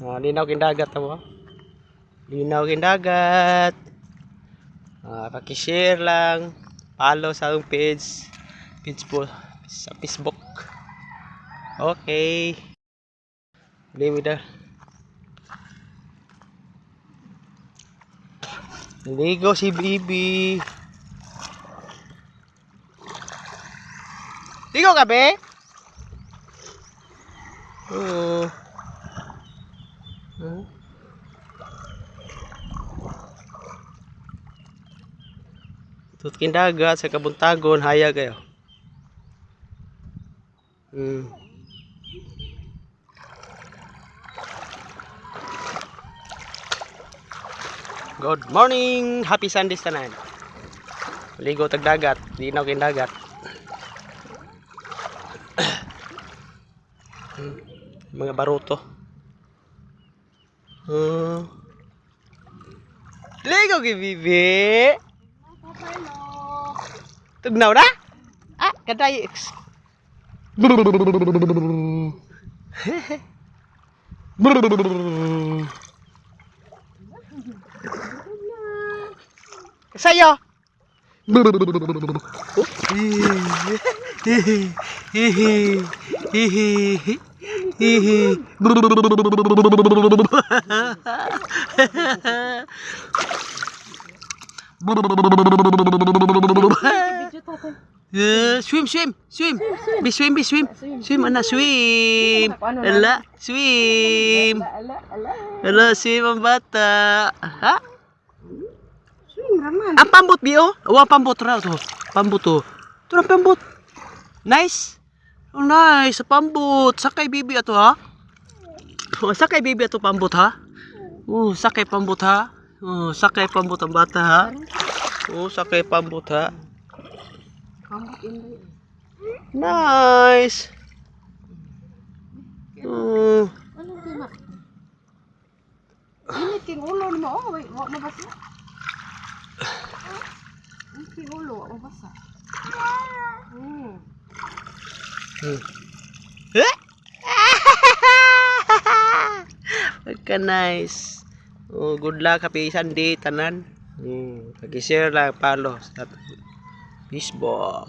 Linaw king dagat mo. Linaw king dagat. Paki-share lang. Follow sa akong page po sa Facebook. Okay. Liwi dah. Ligo si Bibi. Ligo ka be? Oo. Tutkin dagat sa kabuntagon, haya kayo. Good morning, happy Sunday tanan. Ligo tag dagat, linaw king dagat. Mga baruto. Ligo kay Bibi. Tugnaw na? Kaday. Sayo. Swim, anak, swim. Ala, swim. Ala, swim ang bata. Ha? Ang pambot biyo? Ang pambot raw to. Pambot to. Ito ang pambot. Nice. Oh, nice. Pambot. Sakay Bibi ato ha. Sakay Bibi ato pambot ha. Sakay pambot ha. Sakay pambot ang bata ha. Sakay pambot ha. Nice. Ini king ulo ni mo, wait, wag mabasa. Ini king ulo, wag mabasa. Pagka nice. Good luck, happy Sunday tanan. Pag-share lang, follow sa Facebook.